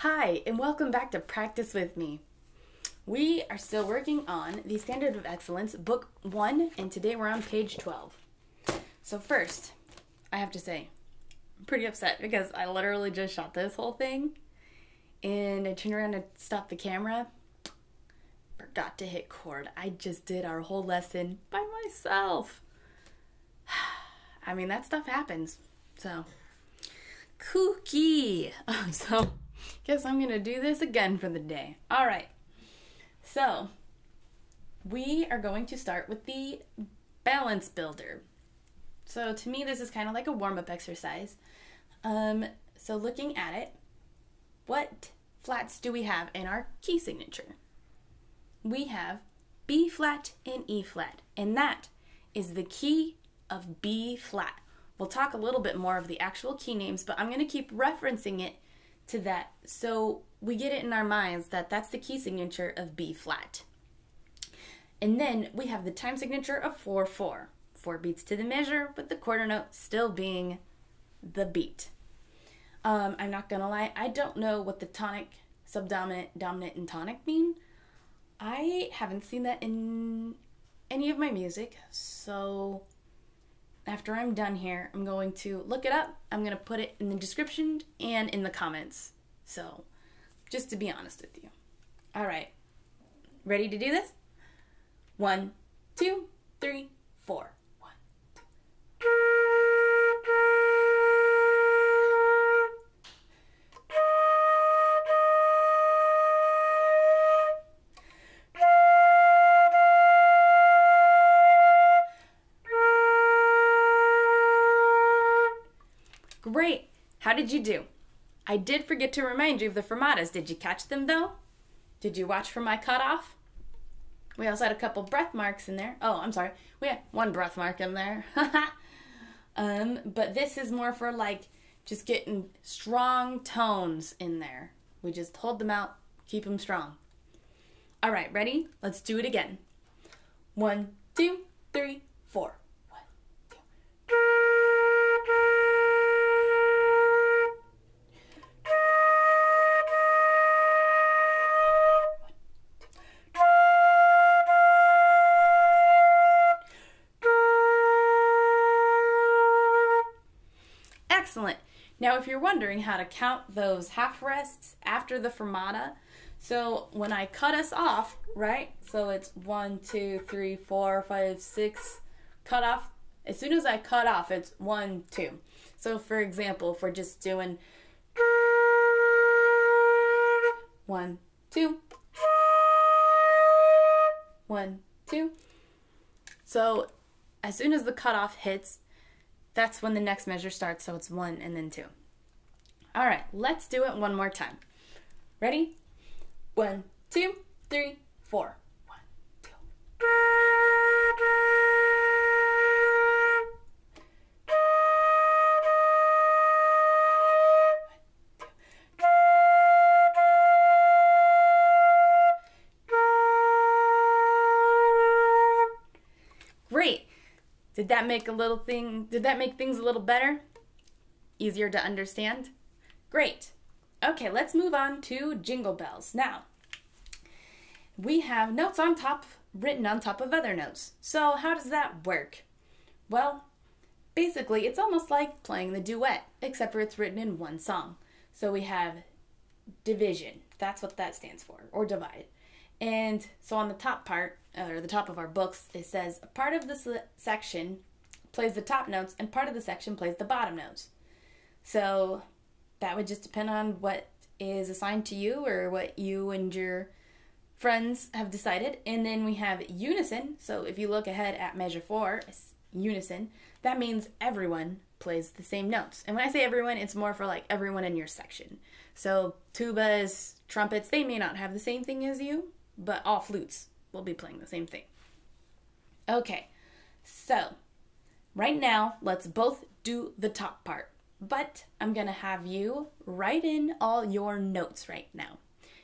Hi, and welcome back to Practice With Me. We are still working on the Standard of Excellence, Book 1, and today we're on page 12. So first, I have to say, I'm pretty upset because I literally just shot this whole thing, and I turned around to stop the camera, forgot to hit record. I just did our whole lesson by myself. I mean, that stuff happens, so kooky. So guess I'm gonna do this again for the day. All right, so we are going to start with the balance builder. So to me, this is kind of like a warm-up exercise. So looking at it, what flats do we have in our key signature? We have B flat and E flat, and that is the key of B flat. We'll talk a little bit more of the actual key names, but I'm going to keep referencing it to that so we get it in our minds that that's the key signature of B flat. And then we have the time signature of 4/4. 4 beats to the measure, with the quarter note still being the beat. I'm not gonna lie, I don't know what the tonic, subdominant, dominant, and tonic mean. I haven't seen that in any of my music, so after I'm done here, I'm going to look it up. I'm going to put it in the description and in the comments. So, just to be honest with you. All right. Ready to do this? 1, 2, 3, 4. 1, 2. Great! How did you do? I did forget to remind you of the fermatas. Did you catch them though? Did you watch for my cutoff? We also had a couple breath marks in there. Oh, I'm sorry. We had one breath mark in there. But this is more for like just getting strong tones in there. We just hold them out, keep them strong. All right, ready? Let's do it again. 1, 2, 3, 4. Excellent. Now, if you're wondering how to count those half rests after the fermata, so when I cut us off, right? So it's 1, 2, 3, 4, 5, 6, cut off. As soon as I cut off, it's 1, 2. So for example, if we're just doing 1, 2, 1, 2. So as soon as the cutoff hits, that's when the next measure starts, so it's 1 and then 2. All right, let's do it one more time. Ready? 1, 2, 3, 4. 1, 2. Great. Did that make things a little better? Easier to understand? Great. Okay, let's move on to Jingle Bells. Now, we have notes on top, written on top of other notes. So how does that work? Well, basically, it's almost like playing the duet, except for it's written in one song. So we have division. That's what that stands for, or divide. And so on the top part, or the top of our books, it says a part of this section plays the top notes and part of the section plays the bottom notes. So that would just depend on what is assigned to you or what you and your friends have decided. And then we have unison. So if you look ahead at measure 4, it's unison. That means everyone plays the same notes. And when I say everyone, it's more for like everyone in your section. So tubas, trumpets, they may not have the same thing as you, but all flutes will be playing the same thing. Okay, so right now, let's both do the top part. But I'm going to have you write in all your notes right now.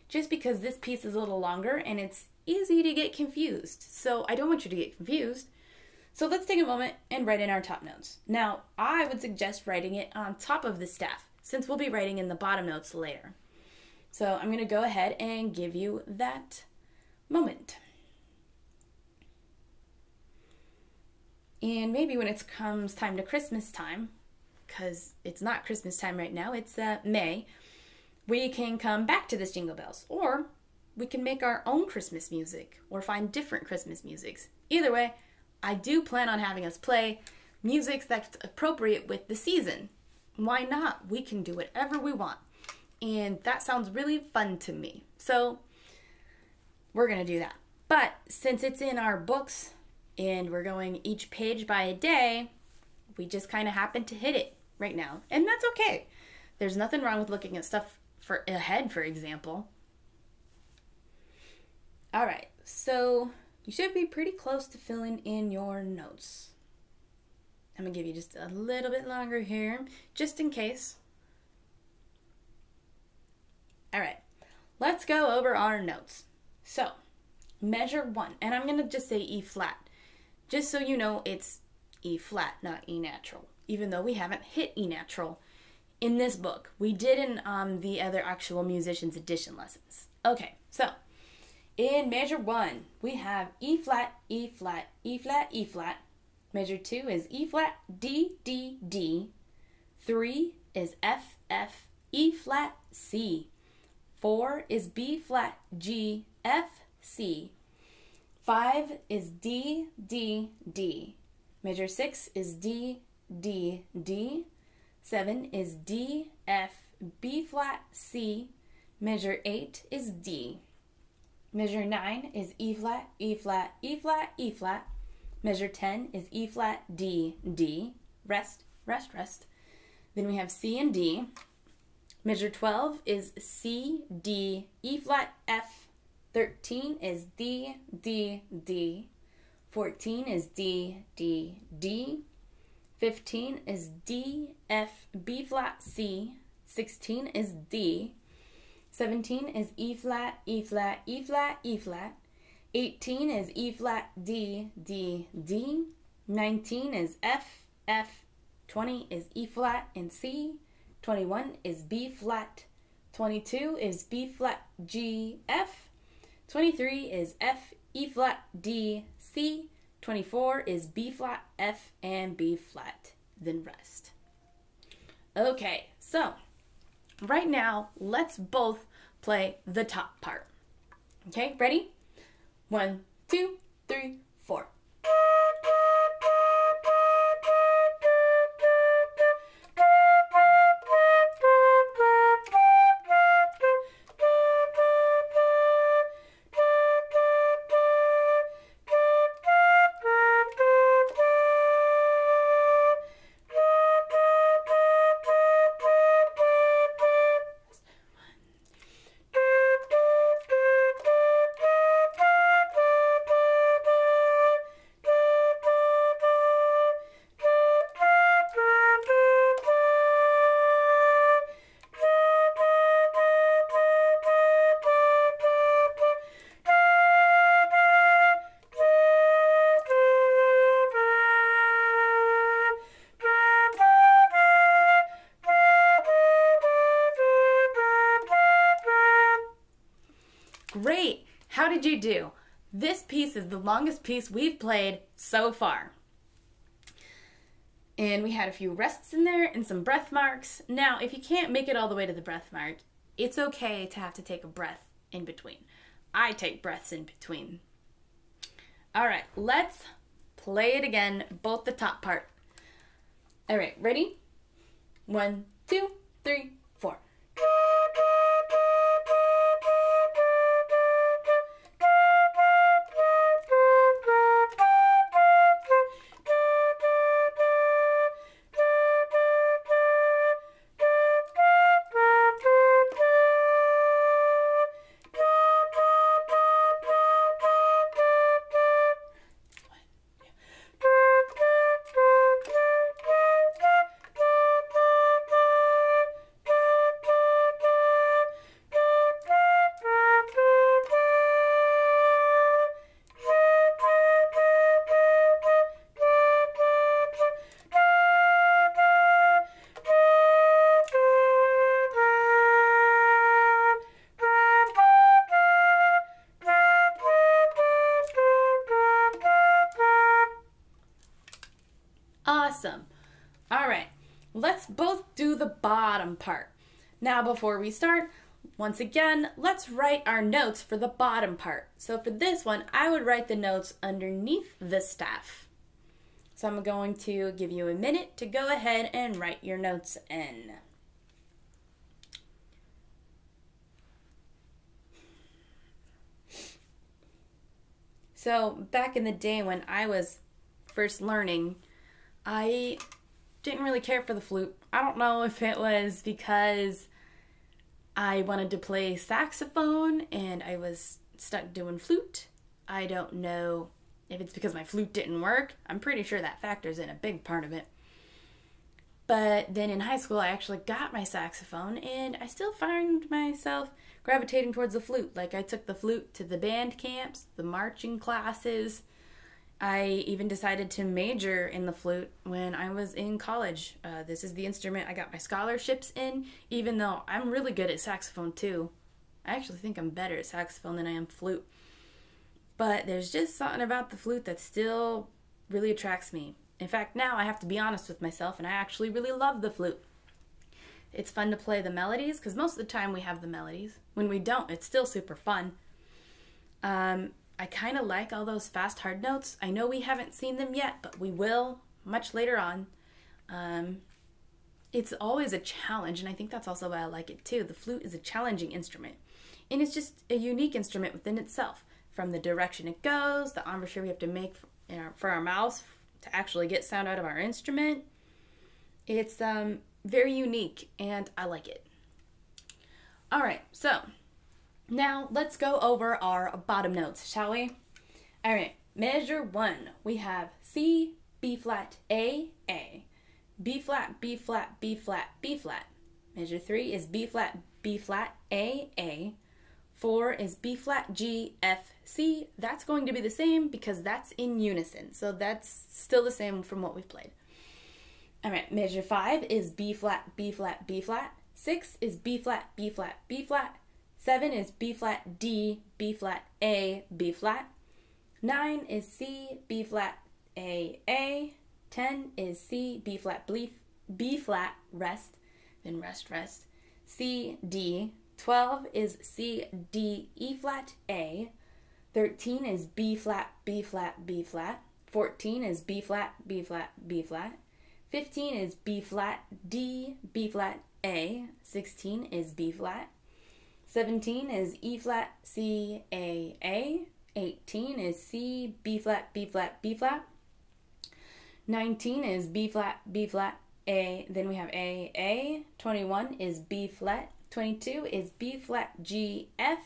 Just because this piece is a little longer and it's easy to get confused. So I don't want you to get confused. So let's take a moment and write in our top notes. Now, I would suggest writing it on top of the staff, since we'll be writing in the bottom notes later. So I'm going to go ahead and give you that moment. And maybe when it comes time to Christmas time, because it's not Christmas time right now, it's May, we can come back to this Jingle Bells. Or we can make our own Christmas music or find different Christmas musics. Either way, I do plan on having us play music that's appropriate with the season. Why not? We can do whatever we want. And that sounds really fun to me. So we're going to do that. But since it's in our books and we're going each page by a day, we just kind of happen to hit it right now. And that's okay. There's nothing wrong with looking at stuff for ahead, for example. All right, so you should be pretty close to filling in your notes. I'm going to give you just a little bit longer here, just in case. All right, let's go over our notes. So, measure 1, and I'm going to just say E flat. Just so you know, it's E flat, not E natural, even though we haven't hit E natural in this book. We did in the other actual musicians edition lessons. Okay, so in measure 1, we have E flat, E flat, E flat, E flat. Measure 2 is E flat, D, D, D. 3 is F, F, E flat, C. 4 is B flat, G, F, C. 5 is D, D, D. Measure 6 is D, D, D. 7 is D, F, B flat, C. Measure 8 is D. Measure 9 is E flat, E flat, E flat, E flat. Measure 10 is E flat, D, D. Rest, rest, rest. Then we have C and D. Measure 12 is C, D, E flat, F. 13 is D, D, D. 14 is D, D, D. 15 is D, F, B flat, C. 16 is D. 17 is E flat, E flat, E flat, E flat. 18 is E flat, D, D, D. 19 is F, F. 20 is E flat and C. 21 is B flat. 22 is B flat, G, F. 23 is F, E flat, D, C. 24 is B flat, F, and B flat. Then rest. Okay, so right now, let's both play the top part. Okay, ready? 1, 2, 3, 4. Great! How did you do? This piece is the longest piece we've played so far. And we had a few rests in there and some breath marks. Now, if you can't make it all the way to the breath mark, it's okay to have to take a breath in between. I take breaths in between. All right, let's play it again, both the top part. All right, ready? 1, 2, 3, 4. bottom part. Now before we start, once again, let's write our notes for the bottom part. So for this one, I would write the notes underneath the staff. So I'm going to give you a minute to go ahead and write your notes in. So back in the day when I was first learning, I didn't really care for the flute. I don't know if it was because I wanted to play saxophone and I was stuck doing flute. I don't know if it's because my flute didn't work. I'm pretty sure that factors in a big part of it. But then in high school, I actually got my saxophone and I still find myself gravitating towards the flute. Like I took the flute to the band camps, the marching classes. I even decided to major in the flute when I was in college. This is the instrument I got my scholarships in, even though I'm really good at saxophone too. I actually think I'm better at saxophone than I am flute. But there's just something about the flute that still really attracts me. In fact, now I have to be honest with myself, and I actually really love the flute. It's fun to play the melodies, because most of the time we have the melodies. When we don't, it's still super fun. I kind of like all those fast hard notes. I know we haven't seen them yet, but we will much later on. It's always a challenge, and I think that's also why I like it too. The flute is a challenging instrument, and it's just a unique instrument within itself. From the direction it goes, the embouchure we have to make for our mouths to actually get sound out of our instrument. It's very unique, and I like it. All right, so now let's go over our bottom notes, shall we? All right, measure 1, we have C, B flat, A, A. B flat, B flat, B flat, B flat. Measure 3 is B flat, A, A. 4 is B flat, G, F, C. That's going to be the same because that's in unison. So that's still the same from what we've played. All right, measure 5 is B flat, B flat, B flat. 6 is B flat, B flat, B flat. 7 is B flat, D, B flat, A, B flat. 9 is C, B flat, A, A. 10 is C, B flat, B flat, rest, then rest, rest. C, D. 12 is C, D, E flat, A. 13 is B flat, B flat, B flat. 14 is B flat, B flat, B flat. 15 is B flat, D, B flat, A. 16 is B flat. 17 is E flat, C, A, A. 18 is C, B flat, B flat, B flat. 19 is B flat, B flat, A. Then we have A, A. 21 is B flat. 22 is B flat, G, F.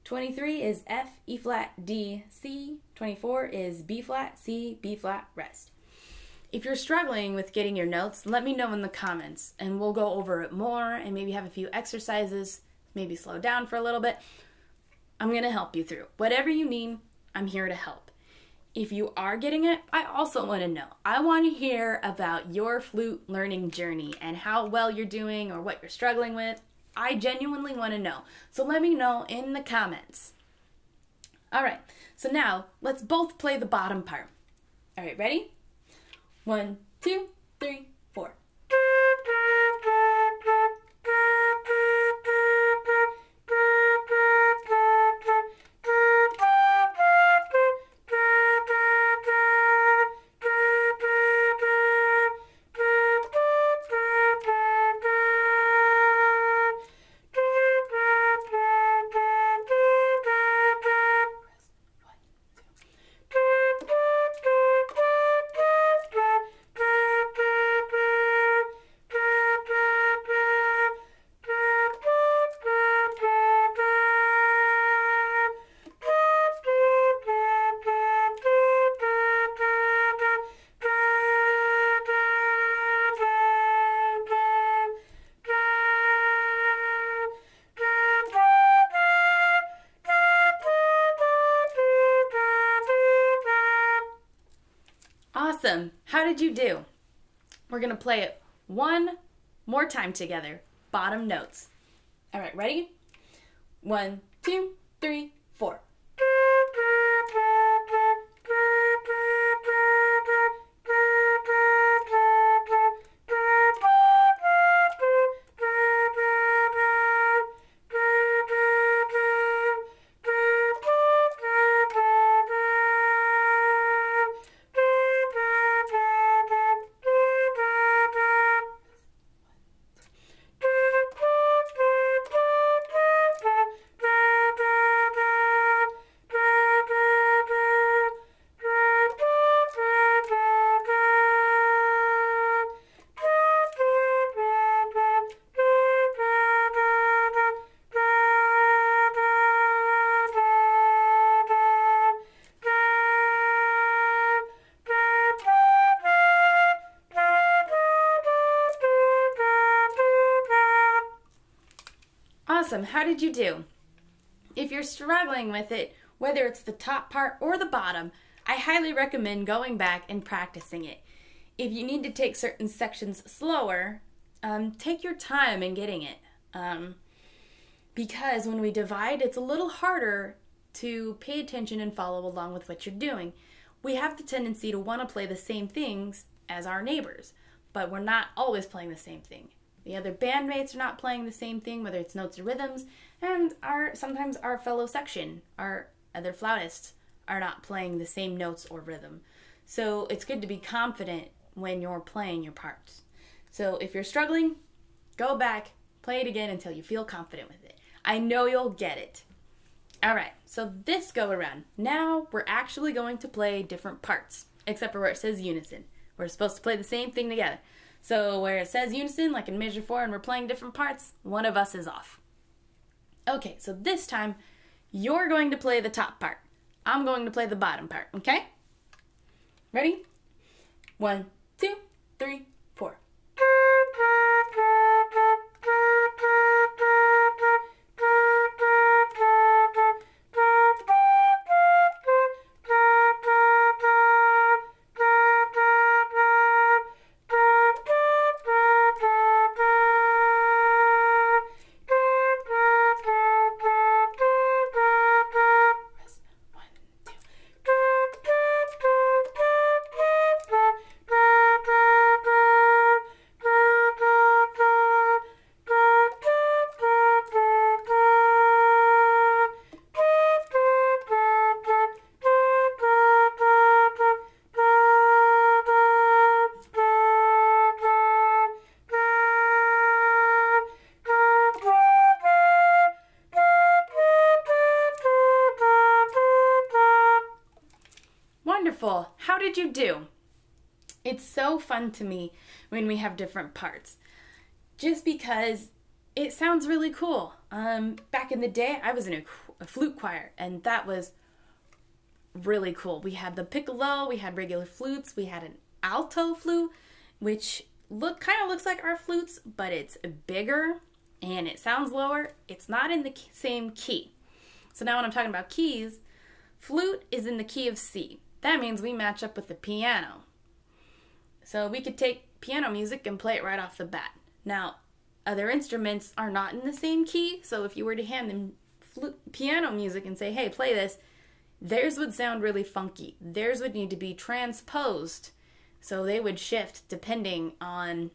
23 is F, E flat, D, C. 24 is B flat, C, B flat, rest. If you're struggling with getting your notes, let me know in the comments and we'll go over it more and maybe have a few exercises, maybe slow down for a little bit. I'm going to help you through. Whatever you need, I'm here to help. If you are getting it, I also want to know. I want to hear about your flute learning journey and how well you're doing or what you're struggling with. I genuinely want to know. So let me know in the comments. All right, so now let's both play the bottom part. All right, ready? 1, 2, 3, 4. Awesome. How did you do? We're going to play it one more time together. Bottom notes. All right, ready? 1, 2, 3, 4. Awesome. How did you do? If you're struggling with it, whether it's the top part or the bottom, I highly recommend going back and practicing it. If you need to take certain sections slower, take your time in getting it. Because when we divide, it's a little harder to pay attention and follow along with what you're doing. We have the tendency to want to play the same things as our neighbors, but we're not always playing the same thing. The other bandmates are not playing the same thing, whether it's notes or rhythms, and sometimes our fellow section, our other flautists, are not playing the same notes or rhythm. So it's good to be confident when you're playing your parts. So if you're struggling, go back, play it again until you feel confident with it. I know you'll get it. All right, so this go around, now we're actually going to play different parts, except for where it says unison. We're supposed to play the same thing together. So where it says unison, like in measure 4, and we're playing different parts, one of us is off. Okay, so this time, you're going to play the top part. I'm going to play the bottom part, okay? Ready? 1, 2, 3, 4. Wonderful. How did you do? It's so fun to me when we have different parts, just because it sounds really cool. Back in the day, I was in a flute choir, and that was really cool. We had the piccolo, we had regular flutes, we had an alto flute, which kind of looks like our flutes, but it's bigger and it sounds lower. It's not in the same key. So now when I'm talking about keys, flute is in the key of C. That means we match up with the piano. So we could take piano music and play it right off the bat. Now, other instruments are not in the same key, so if you were to hand them piano music and say, hey, play this, theirs would sound really funky. Theirs would need to be transposed, so they would shift depending on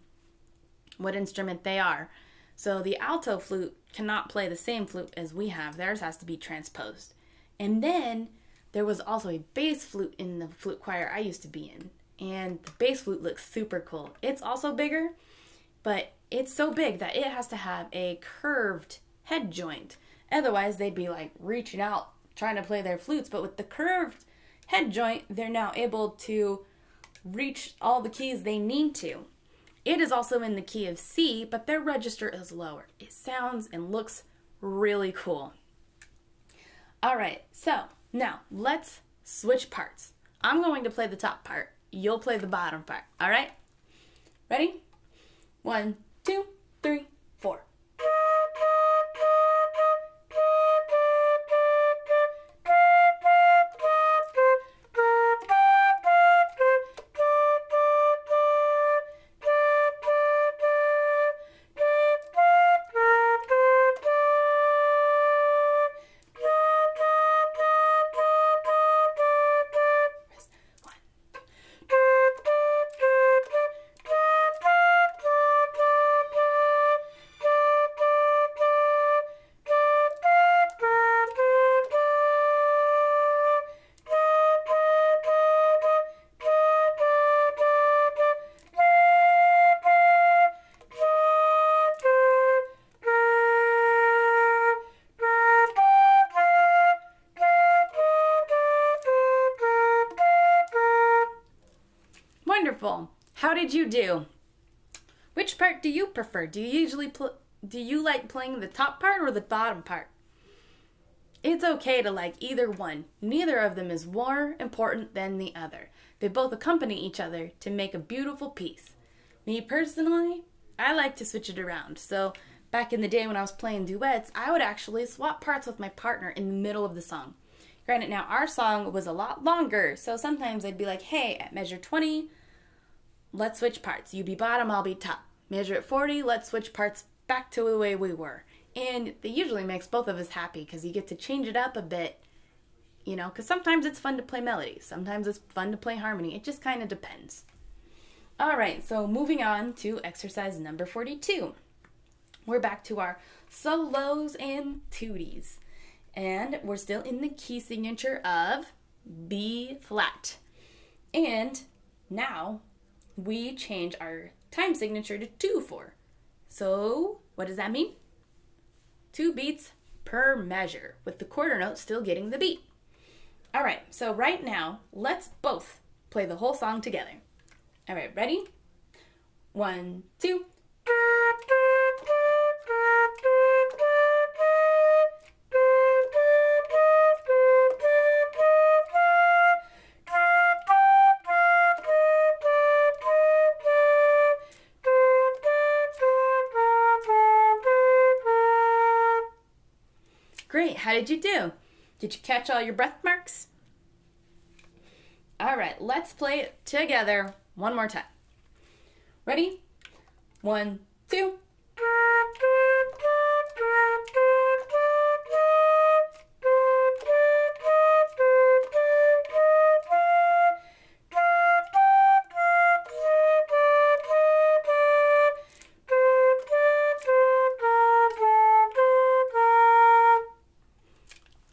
what instrument they are. So the alto flute cannot play the same flute as we have. Theirs has to be transposed. And then there was also a bass flute in the flute choir I used to be in. And the bass flute looks super cool. It's also bigger, but it's so big that it has to have a curved head joint. Otherwise, they'd be like reaching out, trying to play their flutes. But with the curved head joint, they're now able to reach all the keys they need to. It is also in the key of C, but their register is lower. It sounds and looks really cool. All right, so now let's switch parts. I'm going to play the top part. You'll play the bottom part. All right? Ready? 1, 2, 3, 4. Wonderful. How did you do? Which part do you prefer? Do you like playing the top part or the bottom part? It's okay to like either one. Neither of them is more important than the other. They both accompany each other to make a beautiful piece. Me personally, I like to switch it around. So back in the day when I was playing duets, I would actually swap parts with my partner in the middle of the song. Granted, now our song was a lot longer, so sometimes I'd be like, hey, at measure 20, let's switch parts. You be bottom, I'll be top. Measure at 40, let's switch parts back to the way we were. And it usually makes both of us happy because you get to change it up a bit, you know, because sometimes it's fun to play melody. Sometimes it's fun to play harmony. It just kind of depends. All right, so moving on to exercise number 42. We're back to our solos and tuties. And we're still in the key signature of B flat. And now we change our time signature to 2/4. So what does that mean? 2 beats per measure, with the quarter note still getting the beat. All right, so right now, let's both play the whole song together. All right, ready? 1, 2. Great, how did you do? Did you catch all your breath marks? All right, let's play it together one more time. Ready? 1, 2.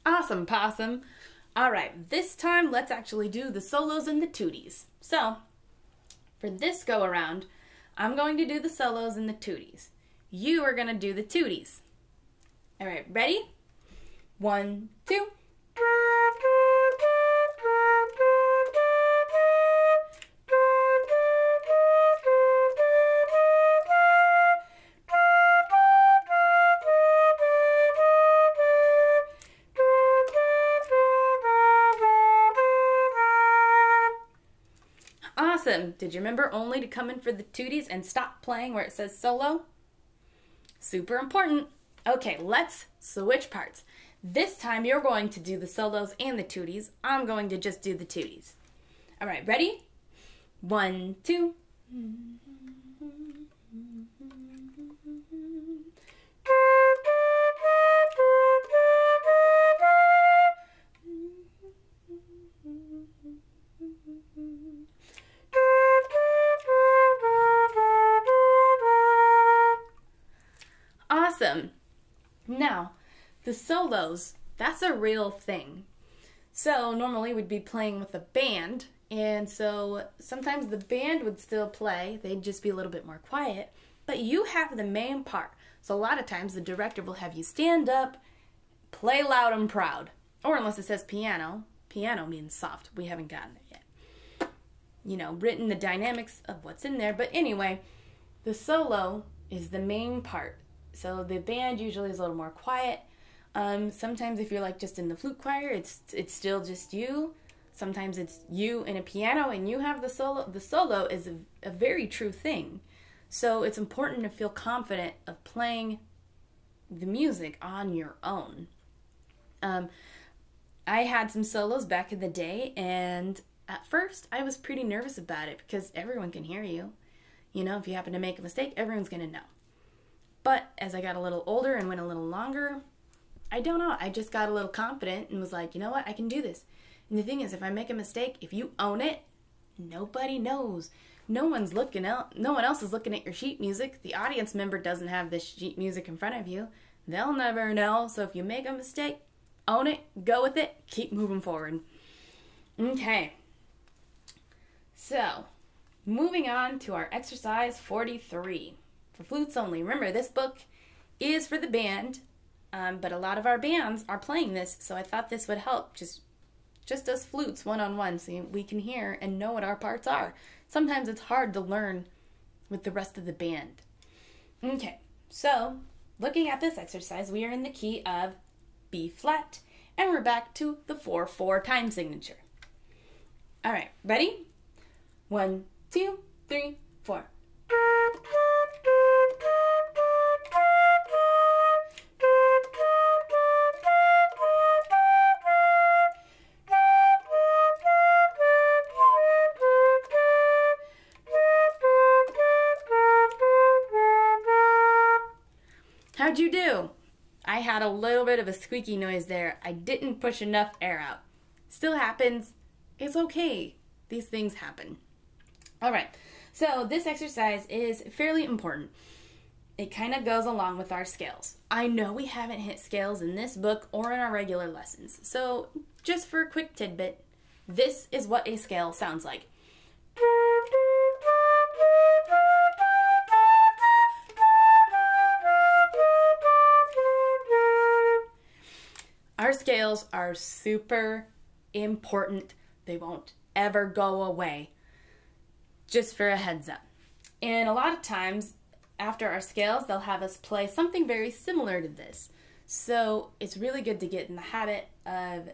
Awesome, possum. All right, this time let's actually do the solos and the tuties. So, for this go around, I'm going to do the solos and the tuties. You are going to do the tuties. All right, ready? 1, 2. Awesome. Did you remember only to come in for the tuties and stop playing where it says solo? Super important. Okay, let's switch parts. This time you're going to do the solos and the tuties. I'm going to just do the tuties. All right, ready? 1, 2. Awesome. Now, the solos, that's a real thing. So normally we'd be playing with a band, and so sometimes the band would still play, they'd just be a little bit more quiet, but you have the main part. So a lot of times the director will have you stand up, play loud and proud, or unless it says piano, piano means soft, we haven't gotten there yet. You know, written the dynamics of what's in there, but anyway, the solo is the main part. So the band usually is a little more quiet. Sometimes if you're like just in the flute choir, it's still just you. Sometimes it's you and a piano and you have the solo. The solo is a very true thing. So it's important to feel confident of playing the music on your own. I had some solos back in the day, and at first I was pretty nervous about it because everyone can hear you. You know, if you happen to make a mistake, everyone's going to know. But as I got a little older and went a little longer, I don't know, I just got a little confident and was like, you know what, I can do this. And the thing is, if I make a mistake, if you own it, nobody knows. No one else is looking at your sheet music. The audience member doesn't have this sheet music in front of you. They'll never know. So if you make a mistake, own it, go with it, keep moving forward. Okay. So, moving on to our exercise 43. For flutes only. Remember, this book is for the band, but a lot of our bands are playing this, so I thought this would help just us flutes one-on-one so we can hear and know what our parts are. Sometimes it's hard to learn with the rest of the band. Okay, so looking at this exercise, we are in the key of B flat, and we're back to the 4/4 time signature. All right, ready? 1, 2, 3, 4. How'd you do? I had a little bit of a squeaky noise there. I didn't push enough air out. Still happens. It's okay. These things happen. All right, so this exercise is fairly important. It kind of goes along with our scales. I know we haven't hit scales in this book or in our regular lessons. So just for a quick tidbit, this is what a scale sounds like. Our scales are super important. They won't ever go away. Just for a heads up. And a lot of times after our scales, they'll have us play something very similar to this. So it's really good to get in the habit of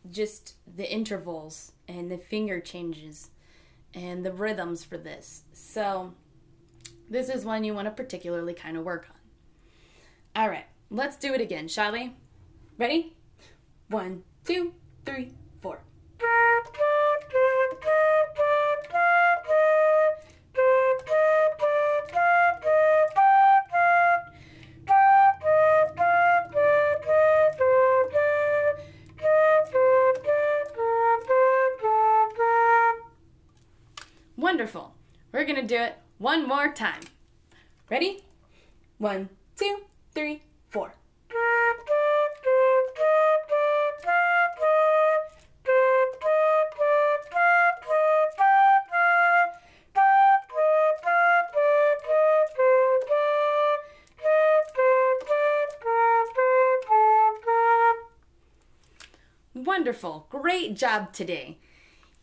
just the intervals and the finger changes and the rhythms for this. So this is one you want to particularly kind of work on. All right, let's do it again, shall we? Ready? 1, 2, 3, 4. Wonderful. We're going to do it one more time. Ready? 1, 2, 3, 4. Wonderful. Great job today.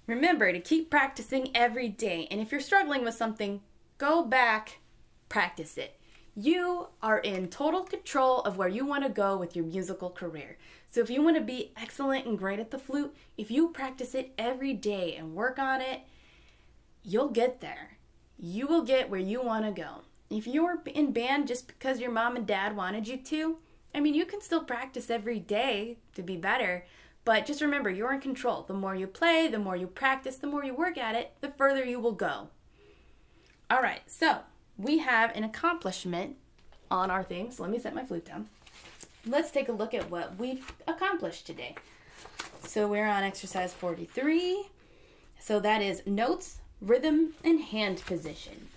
Remember to keep practicing every day. And if you're struggling with something, go back, practice it. You are in total control of where you want to go with your musical career. So if you want to be excellent and great at the flute, if you practice it every day and work on it, you'll get there. You will get where you want to go. If you're in band just because your mom and dad wanted you to, I mean, you can still practice every day to be better. But just remember, you're in control. The more you play, the more you practice, the more you work at it, the further you will go. All right, so we have an accomplishment on our thing. So let me set my flute down. Let's take a look at what we've accomplished today. So we're on exercise 43. So that is notes, rhythm, and hand position.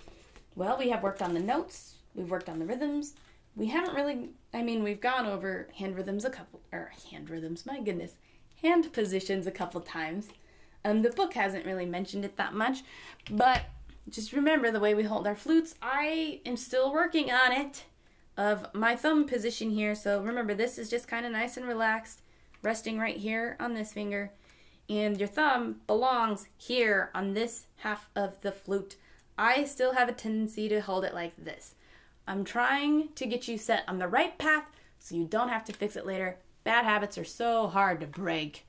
Well, we have worked on the notes. We've worked on the rhythms. We haven't really, we've gone over hand positions a couple times. The book hasn't really mentioned it that much, but just remember the way we hold our flutes. I am still working on it, of my thumb position here. So remember, this is just kind of nice and relaxed, resting right here on this finger, and your thumb belongs here on this half of the flute. I still have a tendency to hold it like this. I'm trying to get you set on the right path so you don't have to fix it later. Bad habits are so hard to break.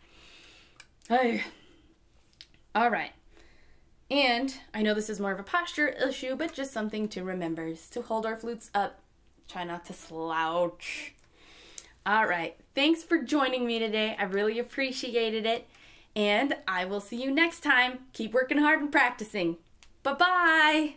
Hey. All right. And I know this is more of a posture issue, but just something to remember is to hold our flutes up. Try not to slouch. All right. Thanks for joining me today. I really appreciated it. And I will see you next time. Keep working hard and practicing. Bye-bye.